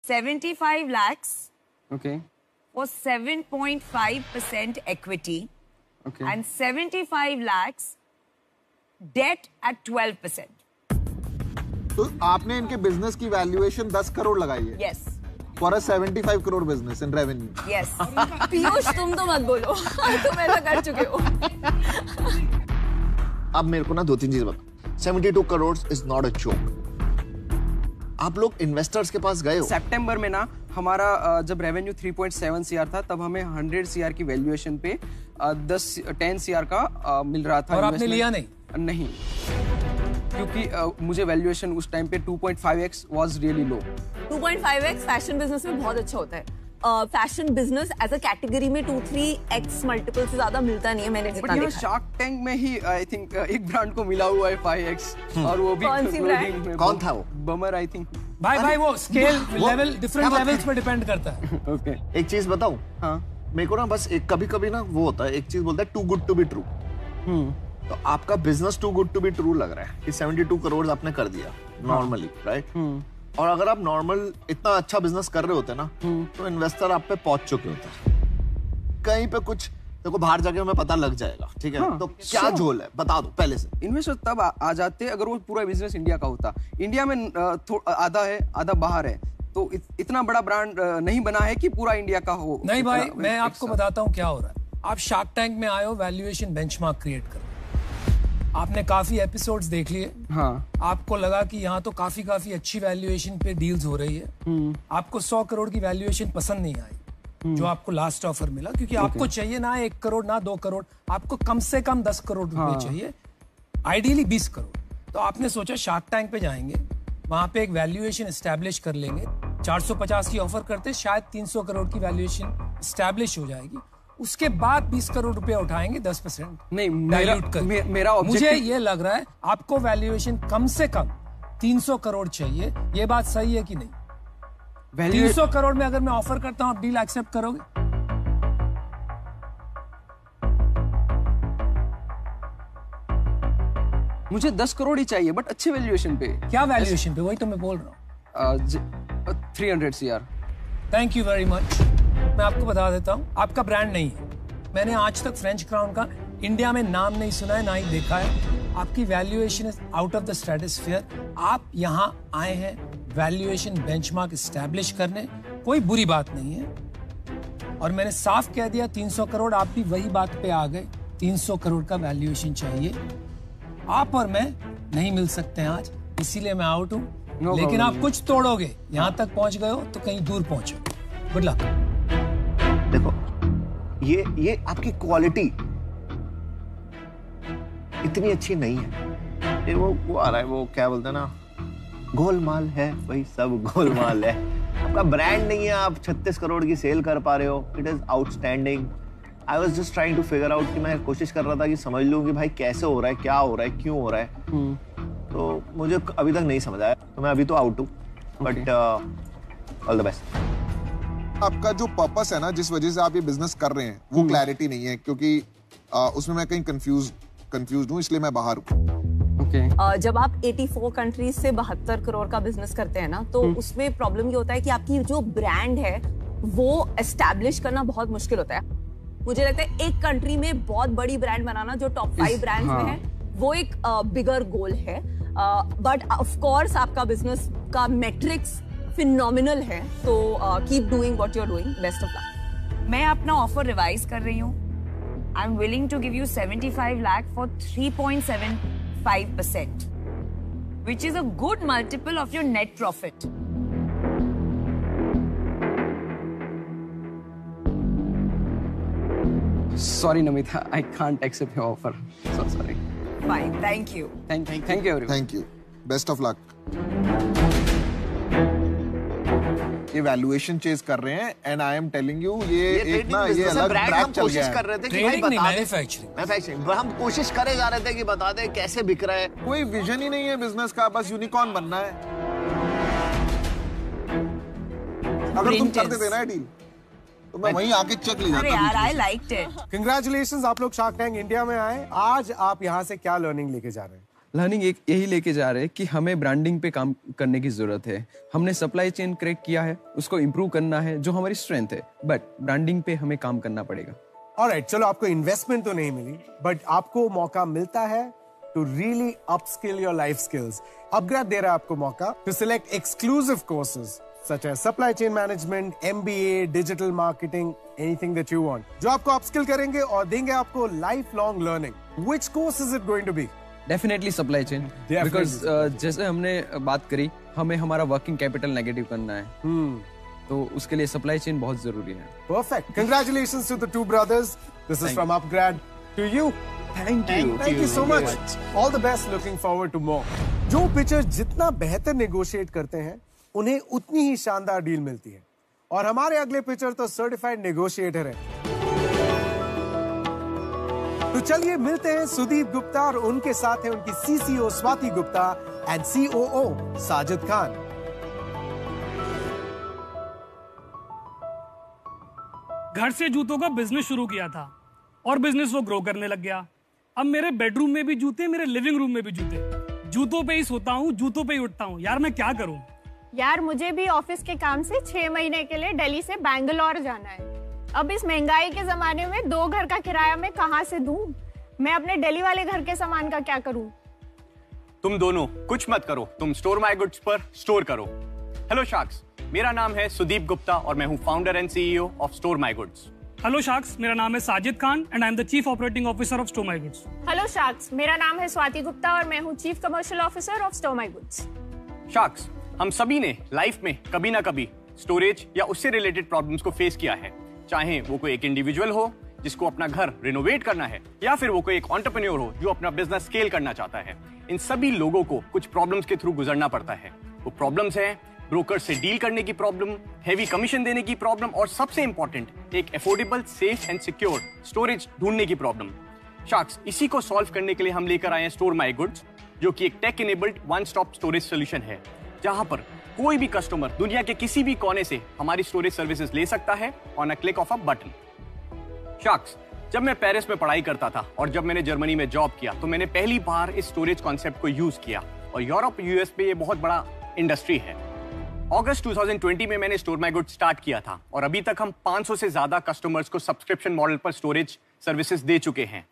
75 lakhs. Okay. For 7.5% equity. Okay. And 75 lakhs debt at 12%. तो आपने इनके बिजनेस की वैल्यूएशन 10 करोड़ लगाई है। Yes. For a 75 crore business in revenue. Yes. Piyush तुम तो मत बोलो, तुम ऐसा कर चुके हो। अब मेरे को ना 2-3 चीजें बता। 72 crore is not a joke. आप लोग इन्वेस्टर्स के पास गए हो? सितंबर में ना हमारा जब रेवेन्यू 3.7 सीआर था तब हमें 100 सीआर की वैल्यूएशन पे 10 सीआर का मिल रहा था। और आपने लिया नहीं? नहीं, क्योंकि मुझे वैल्यूएशन उस टाइम पे 2.5x was really low. 2.5x fashion business में बहुत अच्छा होता है। Fashion business as a category में 2-3x मल्टीपल से ज्यादा मिलता नहीं है, मैंने जितना देखा। शार्क टैंक में ही आई थिंक एक ब्रांड को मिला हुआ है 5x और वो भी कौन सी ब्रांड? कौन था वो? Bummer I think. भाई वो स्केल लेवल डिफरेंट लेवल्स पे डिपेंड करता है। ओके, एक चीज बताऊं? हाँ, मेरे को ना बस एक कभी-कभी ना वो होता है, एक चीज बोलता है too good to be true. तो आपका business too good to be true लग रहा है कि 72 करोड़ आपने कर दिया नॉर्मली, राइट? और अगर आप नॉर्मल इतना अच्छा बिजनेस कर रहे होते ना तो इन्वेस्टर आप पे पहुंच चुके होते। कहीं पे कुछ देखो बाहर जाके हमें पता लग जाएगा, ठीक है? हाँ, तो क्या झोल है बता दो पहले से। इन्वेस्टर तब आ जाते अगर वो पूरा बिजनेस इंडिया का होता। इंडिया में आधा है आधा बाहर है, तो इतना बड़ा ब्रांड नहीं बना है कि पूरा इंडिया का हो। नहीं भाई, मैं आपको बताता हूँ क्या हो रहा है। आप शार्क टैंक में आए हो वैल्यूएशन बेंचमार्क क्रिएट करो। आपने काफी एपिसोड्स देख लिए। हाँ। आपको लगा कि यहाँ तो काफी अच्छी वैल्यूएशन पे डील्स हो रही है। आपको 100 करोड़ की वैल्यूएशन पसंद नहीं आई जो आपको लास्ट ऑफर मिला, क्योंकि आपको चाहिए ना 1 करोड़ ना 2 करोड़, आपको कम से कम 10 करोड़ रुपए चाहिए, आइडियली 20 करोड़। तो आपने सोचा शार्क टैंक पे जाएंगे, वहां पे एक वैल्यूएशन एस्टैब्लिश कर लेंगे। 450 की ऑफर करते शायद 300 करोड़ की वैल्यूएशन एस्टैब्लिश हो जाएगी। उसके बाद 20 करोड़ रुपए उठाएंगे 10% नहीं, मेरा मुझे ये लग रहा है आपको वैल्यूएशन कम से कम 300 करोड़ चाहिए। ये बात सही है कि नहीं? 300 करोड़ में अगर मैं ऑफर करता हूं आप डील एक्सेप्ट करोगे? मुझे 10 करोड़ ही चाहिए बट अच्छे वैल्यूएशन पे। क्या वैल्यूएशन पे? वही तो मैं बोल रहा हूँ। 300 CR. Thank you very much. मैं आपको बता देता हूँ, आपका ब्रांड नहीं है। मैंने आज तक फ्रेंच क्राउन का इंडिया में नाम नहीं सुना है, ना ही देखा है। आपकी valuation is out of the stratosphere. आप यहाँ आए हैं वैल्यूएशन बेंचमार्क एस्टैब्लिश करने, कोई बुरी बात नहीं है। और मैंने साफ कह दिया 300 करोड़, आप भी वही बात पे आ गए। 300 करोड़ का वैल्यूएशन चाहिए। आप और मैं नहीं मिल सकते हैं आज, इसीलिए मैं आउट हूँ। लेकिन आप कुछ तोड़ोगे, यहाँ तक पहुंच गए हो तो कहीं दूर पहुंचोगे। Good luck. देखो ये आपकी क्वालिटी इतनी अच्छी नहीं है। ये वो आ रहा है, वो क्या बोलते हैं ना, गोलमाल है, वही सब गोलमाल है। आपका ब्रांड नहीं है, आप 36 करोड़ की सेल कर पा रहे हो। It is outstanding. I was just trying to figure out कि मैं कोशिश कर रहा था कि समझ लूं कि भाई कैसे हो रहा है, क्या हो रहा है, क्यों हो रहा है। तो मुझे अभी तक नहीं समझ आया, तो मैं अभी तो आउट हूँ। But all the best. आपका जो पर्पस है ना, जिस वजह से आप ये बिजनेस कर रहे हैं, वो क्लैरिटी नहीं है, क्योंकि उसमें मैं कहीं कंफ्यूज हूँ, इसलिए मैं बाहर हूँ। जब आप 84 कंट्रीज से 72 करोड़ का बिजनेस करते हैं ना, तो उसमें प्रॉब्लम ये होता है कि आपकी जो ब्रांड है वो एस्टैब्लिश करना बहुत मुश्किल होता है। मुझे लगता है एक कंट्री में बहुत बड़ी ब्रांड बनाना जो टॉप 5 ब्रांड्स में है, वो एक बिगर गोल है। बट ऑफ कोर्स आपका बिजनेस का मैट्रिक्स फिनोमिनल है, तो keep doing what you are doing. Best of luck. मैं अपना ऑफर रिवाइज कर रही हूँ। I am willing to give you 75 lakh for 3.75%, which is a good multiple of your net profit. Sorry, Namita, I can't accept your offer. So sorry. Fine, thank you. Thank you, everyone. Thank you. Best of luck. ये valuation chase कर रहे हैं, and I am telling you ये एक ना ये अलग track चल गया है। कर रहे थे कि भाई बता मैन्युफैक्चरिंग हम कोशिश करे जा रहे थे कि बता दे कैसे बिक रहा है। कोई विजन ही नहीं है बिजनेस का, बस यूनिकॉर्न बनना है। अगर तुम कर देते ना डील तो मैं वहीं आके चेक ले जाता। अरे यार, I liked it. Congratulations, आप लोग शार्क टैंक इंडिया में आए। आज आप यहाँ से क्या लर्निंग लेके जा रहे हैं? लर्निंग एक यही लेके जा रहे हैं कि हमें ब्रांडिंग पे काम करने की जरूरत है। हमने सप्लाई चेन क्रैक किया है, उसको इम्प्रूव करना है, जो हमारी स्ट्रेंथ है, बट ब्रांडिंग पे हमें काम करना पड़ेगा। ऑलराइट, चलो आपको इन्वेस्टमेंट तो नहीं मिली, बट आपको मौका मिलता है to really upskill your life skills. UpGrad दे रहा है आपको मौका to select exclusive courses such as supply chain management, MBA, digital marketing, anything that you want, जो आपको अपस्किल करेंगे और देंगे आपको lifelong learning. Which course is it going to be? Definitely supply chain, because जैसे हमने बात करी, हमें हमारा वर्किंग कैपिटल नेगेटिव करना है, तो उसके लिए सप्लाई चेन बहुत जरूरी है। Perfect. Congratulations to the two brothers. This is from Upgrad to you. Thank you so much. All the best. Looking forward to more. जो पिचर जितना बेहतर नेगोशिएट करते हैं, उन्हें उतनी ही शानदार डील मिलती है। और हमारे अगले पिचर तो सर्टिफाइड नेगोशिएटर है। तो चलिए मिलते हैं सुदीप गुप्ता और उनके साथ है उनकी CCO Swati Gupta and COO Sajid Khan. घर से जूतों का बिजनेस शुरू किया था और बिजनेस वो ग्रो करने लग गया। अब मेरे बेडरूम में भी जूते, मेरे लिविंग रूम में भी जूते। जूतों पे ही सोता हूँ, जूतों पे ही उठता हूँ। यार मैं क्या करूँ? यार मुझे भी ऑफिस के काम से 6 महीने के लिए दिल्ली से बैंगलोर जाना है। अब इस महंगाई के जमाने में 2 घर का किराया मैं कहाँ से दूं? मैं अपने दिल्ली वाले घर के सामान का क्या करूं? तुम दोनों कुछ मत करो, तुम स्टोर माई गुड्स पर स्टोर करो। हेलो शार्क्स, मेरा नाम है सुदीप गुप्ता और मैं हूँ founder and CEO of store my goods. Hello sharks, मेरा नाम है Sajid Khan and I am the chief operating officer of store my goods. Hello sharks, मेरा नाम है स्वाति गुप्ता और मैं हूँ chief commercial officer of store my goods. Sharks, हम सभी ने लाइफ में कभी ना कभी स्टोरेज या उससे रिलेटेड प्रॉब्लम्स को फेस किया है, चाहे वो कोई एक इंडिविजुअल हो जिसको अपना घर रिनोवेट करना है या फिर वो कोई एक एंटरप्रेन्योर हो जो अपना बिजनेस स्केल करना चाहता है। इन सभी लोगों को कुछ प्रॉब्लम्स के थ्रू गुजरना पड़ता है। वो प्रॉब्लम्स हैं ब्रोकर से डील करने की प्रॉब्लम, हेवी कमीशन देने की प्रॉब्लम और सबसे इंपॉर्टेंट एक affordable, safe and secure storage ढूंढने की प्रॉब्लम। शार्क्स, इसी को सॉल्व करने के लिए हम लेकर आए हैं स्टोर माई गुड्स, जो कि एक tech enabled one stop storage solution है, जहां पर कोई भी कस्टमर दुनिया के किसी भी कोने से हमारी स्टोरेज सर्विसेज ले सकता है on a click of a button. Sharks, जब मैं पेरिस में पढ़ाई करता था और जब मैंने जर्मनी में जॉब किया तो मैंने पहली बार इस स्टोरेज कॉन्सेप्ट को यूज किया और यूरोप US पे ये बहुत बड़ा इंडस्ट्री है। अगस्त 2020 में मैंने स्टोर माई गुड स्टार्ट किया था और अभी तक हम 500 से ज्यादा कस्टमर्स को सब्सक्रिप्शन मॉडल पर स्टोरेज सर्विसेज दे चुके हैं।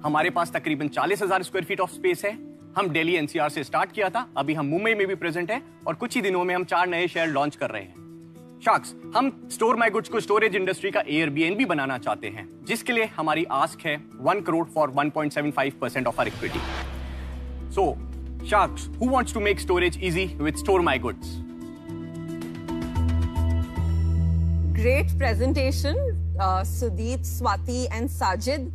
हमारे पास तकरीबन 40,000 स्क्वायर फीट ऑफ स्पेस है। हम दिल्ली NCR से स्टार्ट किया था, अभी हम मुंबई में भी प्रेजेंट है और कुछ ही दिनों में हम 4 नए शहर लॉन्च कर रहे हैं। शार्क्स, हम स्टोर माई गुड्स को स्टोरेज इंडस्ट्री का Airbnb बनाना चाहते हैं, जिसके लिए हमारी आस्क है 1 crore for 1.75% of our equity. So sharks, who wants to make storage easy with store my goods? Great presentation, Sudeep, Swati and Sajid.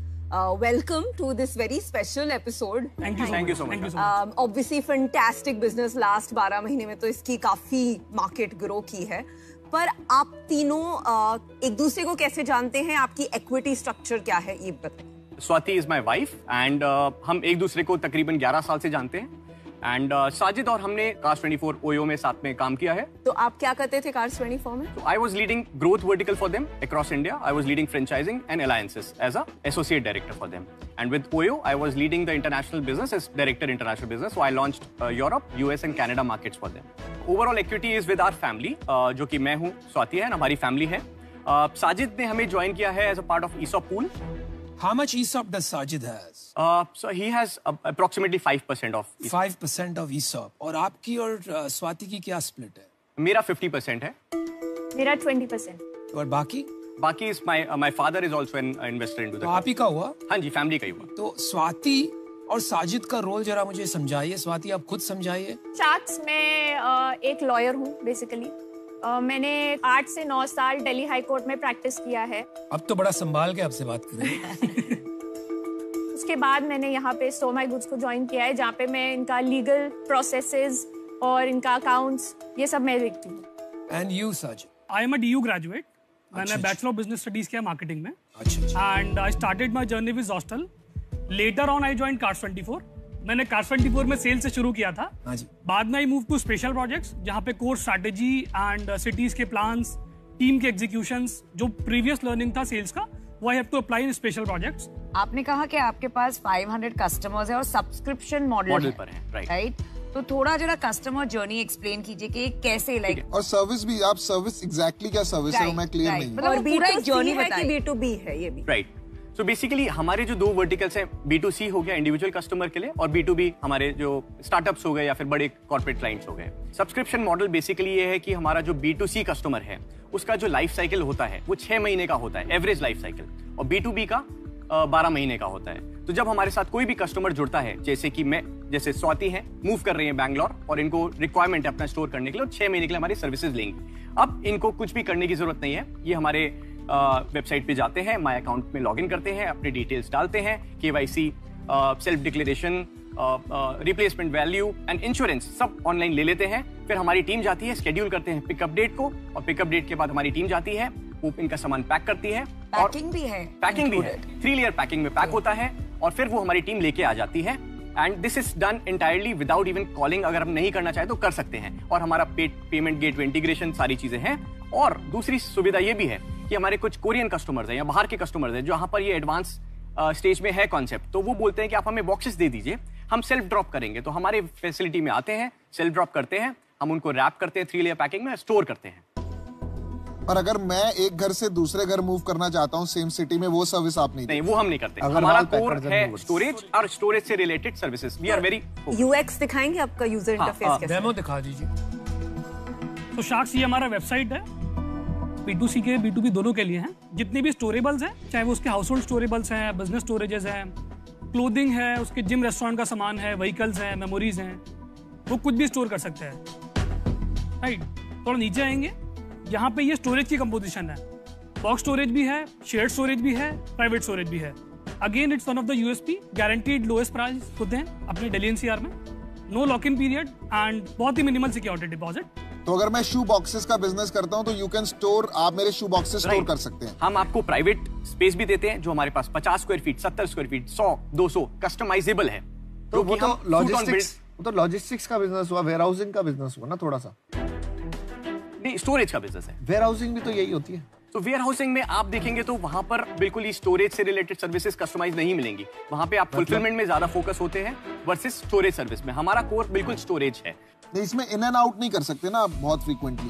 Welcome to this very special episode. Thank you so much. Obviously fantastic business, last 12 महीने में तो इसकी काफी market grow की है। पर आप तीनों एक दूसरे को कैसे जानते हैं? आपकी इक्विटी स्ट्रक्चर क्या है, ये बताइए। Swati is my wife and हम एक दूसरे को तकरीबन 11 साल से जानते हैं एंड साजिद और हमने कार्स 24 OYO में साथ में काम किया है। तो आप क्या करते थे कार्स 24 में? I was leading growth vertical for them across India. I was leading franchising and alliances as a associate director for them. And with OYO, I was leading the international business as director international business. So I launched Europe, US and Canada markets for them. Overall equity is with our family, जो कि मैं हूँ, स्वाति है, हमारी family है। साजिद ने हमें join किया है as a part of ESOP pool. How much ESOP does Sajid has? So he has approximately 5% of ESOP. 5% of ESOP. और आपकी और स्वाति की क्या स्प्लिट है? मेरा 50% है। मेरा 20%। और बाकी? बाकी is my father is also an investor into the तो आप ही का हुआ? हाँ जी, फैमिली का ही हुआ। तो स्वाति और साजिद का रोल जरा मुझे समझाइए। स्वाति, आप खुद समझाइए। शार्क्स, मैं एक लॉयर हूँ बेसिकली। मैंने 8 से 9 साल दिल्ली हाई कोर्ट में प्रैक्टिस किया है। अब तो बड़ा संभाल के आपसे बात करें। उसके बाद मैंने यहाँ पे स्टोर माई गुड्स को ज्वाइन किया है, जहाँ पे मैं इनका लीगल प्रोसेसेस और इनका अकाउंट्स ये सब मैं देखती हूँ। And you Sajid? I am a DU graduate. मैंने बैचलर ऑफ बिजनेस स्टडीज किया मार्केटिंग में। अच्छा। And I started my journey with hostel. Later on I joined cars 24। मैंने कार्स 24 में सेल से शुरू किया था। हाँ जी। बाद में I move to special projects, जहाँ पे कोर स्ट्रैटेजी एंड सिटीज के प्लान्स, टीम के एग्जीक्यूशंस, जो प्रीवियस लर्निंग था सेल्स का, वो I have to apply in special projects. आपने कहा कि आपके पास 500 कस्टमर्स है और सब्सक्रिप्शन मॉडल पर है, राइट? तो थोड़ा जरा कस्टमर जर्नी एक्सप्लेन कीजिए कि कैसे लाइक और सर्विस भी, आप सर्विस एग्जैक्टली क्या सर्विस है वो मैं क्लियर नहीं हूं। मतलब पूरा एक जर्नी है कि बताइए। B2B है ये भी। राइट। सो बेसिकली हमारे जो दो वर्टिकल्स हैं, B2C हो गया इंडिविजुअल कस्टमर के लिए, और B2B हमारे जो स्टार्टअप्स हो गए या फिर बड़े कॉर्पोरेट क्लाइंट्स हो गए। सब्सक्रिप्शन मॉडल बेसिकली ये है कि हमारा जो B2C कस्टमर है उसका जो लाइफ साइकिल होता है वो 6 महीने का होता है, एवरेज लाइफ साइकिल, और B2B का 12 महीने का होता है। तो जब हमारे साथ कोई भी कस्टमर जुड़ता है, जैसे स्वाति हैं, मूव कर रही हैं बैंगलोर और इनको रिक्वायरमेंट है अपना स्टोर करने के लिए, और 6 महीने के लिए हमारी सर्विसेज लेंगी। अब इनको कुछ भी करने की जरूरत नहीं है, ये हमारे वेबसाइट पे जाते हैं, माय अकाउंट में लॉगिन करते हैं, अपने डिटेल्स डालते हैं, KYC, self declaration, replacement value and insurance सब ऑनलाइन ले लेते हैं। फिर हमारी टीम जाती है, शेड्यूल करते हैं पिकअप डेट को, और पिकअप डेट के बाद हमारी टीम जाती है, वो इनका सामान पैक करती है। पैकिंग भी है? पैकिंग भी है, 3 लेयर पैकिंग में पैक होता है, और फिर वो हमारी टीम लेके आ जाती है। And this is done entirely without even calling. अगर हम नहीं करना चाहे तो कर सकते हैं, और हमारा पेमेंट गेटवे इंटीग्रेशन सारी चीजें हैं। और दूसरी सुविधा ये भी है कि हमारे कुछ कोरियन कस्टमर्स हैं या बाहर के कस्टमर्स हैं जहां पर ये एडवांस स्टेज में है कॉन्सेप्ट, तो वो बोलते हैं कि आप हमें बॉक्सेस दे दीजिए, हम सेल्फ ड्रॉप करेंगे। तो हमारे फैसिलिटी में आते हैं, सेल्फ ड्रॉप करते हैं, हम उनको रैप करते हैं, 3 लेयर पैकिंग में स्टोर करते हैं। पर अगर मैं एक घर से दूसरे घर मूव करना चाहता हूँ सेम सिटी में, वो सर्विस आप नहीं? नहीं, वो हम नहीं करते। हमारा कोर है स्टोरेज और स्टोरेज से related services. We are very UX दिखाएंगे आपका यूजर इंटरफेस कैसा? डेमो दिखा दीजिए। तो शार्क्स, ये हमारा वेबसाइट है, B2C के B2B दोनों के लिए हैं। जितने भी स्टोरेबल्स हैं, चाहे वो उसके हाउस होल्ड स्टोरेबल्स हैं, बिजनेस स्टोरेजेस हैं, क्लोथिंग है, उसके जिम रेस्टोरेंट का सामान है, व्हीकल्स हैं, मेमोरीज हैं, वो कुछ भी स्टोर कर सकते हैं। राइट, थोड़ा नीचे आएंगे, यहाँ पे ये स्टोरेज की कंपोजिशन है। बॉक्स स्टोरेज भी है, शेयर्ड स्टोरेज भी है, प्राइवेट स्टोरेज भी है। Again it's one of the USP, guaranteed lowest price होते हैं अपने दिल्ली NCR में, no lock in period and बहुत ही मिनिमल सिक्योरिटी डिपॉजिट। तो अगर मैं शू बॉक्सेस का बिजनेस करता हूं तो यू कैन स्टोर, आप मेरे शू बॉक्सेस स्टोर कर सकते हैं। हम आपको प्राइवेट स्पेस भी देते हैं जो हमारे पास 50 square feet, 70 square feet, 100, 200 customisable है। तो वो तो लॉजिस्टिक्स का बिजनेस हुआ, वेयर हाउसिंग का बिजनेस हुआ ना थोड़ा सा। नहीं, स्टोरेज का बिजनेस है। वेयर हाउसिंग भी तो यही होती है। तो वेयर हाउसिंग में आप देखेंगे तो वहां पर बिल्कुल ही स्टोरेज से रिलेटेड सर्विसेज कस्टमाइज नहीं मिलेंगी। वहां पे आप फुलफिलमेंट में ज्यादा फोकस होते हैं वर्सेस स्टोरेज सर्विस में। हमारा कोर बिल्कुल स्टोरेज है। नहीं, इसमें इन एंड आउट नहीं कर सकते ना आप बहुत फ्रीक्वेंटली?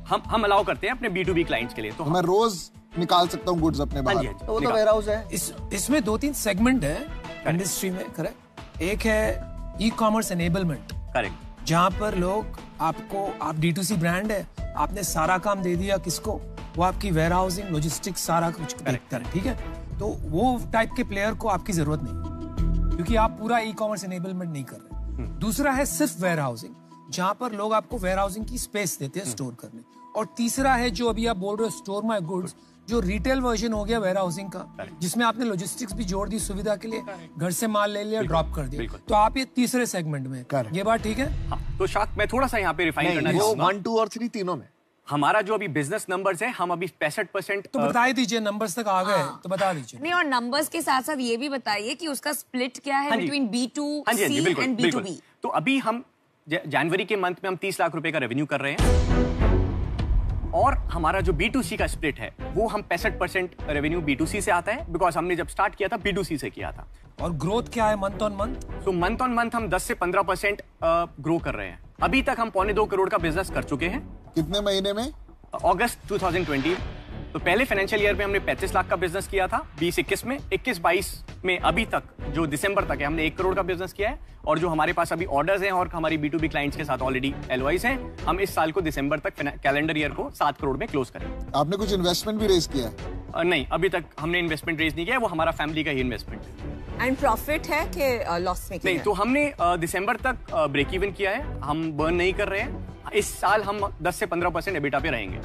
हम अलाउ करते हैं अपने B2B क्लाइंट्स के लिए। तो मैं रोज निकाल सकता हूँ गुड्स अपने बाहर। तो वो तो वेयर हाउस है। इसमें 2-3 सेगमेंट है इंडस्ट्री में, करेक्ट? एक है ई-कॉमर्स एनेबलमेंट, करेक्ट, जहां पर लोग आपको, आप D2C ब्रांड है, आपने सारा काम दे दिया किसको, वो आपकी वेयर हाउसिंग, लॉजिस्टिक्स सारा कुछ देखता है, ठीक है? तो वो टाइप के प्लेयर को आपकी जरूरत नहीं, क्योंकि आप पूरा ई-कॉमर्स एनेबलमेंट नहीं कर रहे। दूसरा है सिर्फ वेयर हाउसिंग, जहां पर लोग आपको वेयर हाउसिंग की स्पेस देते हैं स्टोर करने। और तीसरा है जो अभी आप बोल रहे हो, स्टोर माय गुड्स, जो रिटेल वर्जन हो गया वेयर हाउसिंग का, जिसमें आपने लॉजिस्टिक्स भी जोड़ दी सुविधा के लिए, घर से माल ले लिया, ड्रॉप कर दिया। तो आप ये तीसरे सेगमेंट में, ये बात ठीक है? हाँ, तो शार्क मैं थोड़ा सा यहाँ पे रिफाइन करना चाहूंगा। 1, 2 और 3 तीनों में हमारा जो अभी बिजनेस नंबर्स है, हम अभी 65%। तो बता दीजिए, नंबर्स तक आ गए तो बता दीजिए। नहीं, और नंबर्स के साथ साथ ये भी बताइए कि उसका स्प्लिट क्या है बिटवीन B2C एंड B2B। तो अभी हम जनवरी के मंथ में हम 30 लाख रुपए का रेवेन्यू कर रहे हैं, और हमारा जो B2C का स्प्लिट है वो हम 65% रेवेन्यू B2C से आता है, बिकॉज हमने जब स्टार्ट किया था B2C से किया था। और ग्रोथ क्या है मंथ ऑन मंथ? तो मंथ ऑन मंथ हम 10 से 15% ग्रो कर रहे हैं। अभी तक हम 2.25 करोड़ का बिजनेस कर चुके हैं। कितने महीने में? अगस्त 2020। तो पहले फाइनेंशियल ईयर में हमने 35 लाख का बिजनेस किया था 20-21 में। 21-22 में अभी तक जो दिसंबर तक है हमने 1 करोड़ का बिजनेस किया है, और जो हमारे पास अभी ऑर्डर्स हैं और हमारी B2B क्लाइंट्स के साथ ऑलरेडी LOIs हैं, हम इस साल को दिसंबर तक कैलेंडर ईयर को 7 करोड़ में क्लोज करेंगे। आपने कुछ इन्वेस्टमेंट भी रेज किया है? नहीं, अभी तक हमने इन्वेस्टमेंट रेज नहीं किया है, वो हमारा फैमिली का ही इन्वेस्टमेंट है। एंड प्रॉफिट है कि लॉस में? नहीं, तो हमने दिसंबर तक ब्रेक इवन किया है, हम बर्न नहीं कर रहे हैं। इस साल हम 10 से 15% एबिटा पे रहेंगे।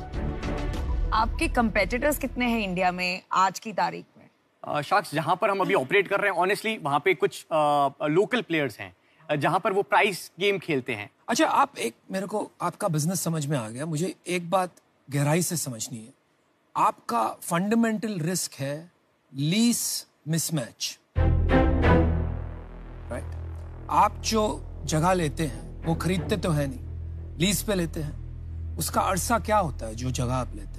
आपके कंपेटिटर्स कितने हैं इंडिया में आज की तारीख में? शार्क्स, जहां पर हम अभी ऑपरेट कर रहे हैं, ऑनेस्टली वहां पे कुछ लोकल प्लेयर्स हैं जहां पर वो प्राइस गेम खेलते हैं। अच्छा, आप एक, मेरे को आपका बिजनेस समझ में आ गया, मुझे एक बात गहराई से समझनी है। आपका फंडामेंटल रिस्क है लीज मिसमैच, राइट? आप जो जगह लेते हैं वो खरीदते तो है नहीं, लीज पे लेते हैं। उसका अरसा क्या होता है जो जगह आप लेते हैं?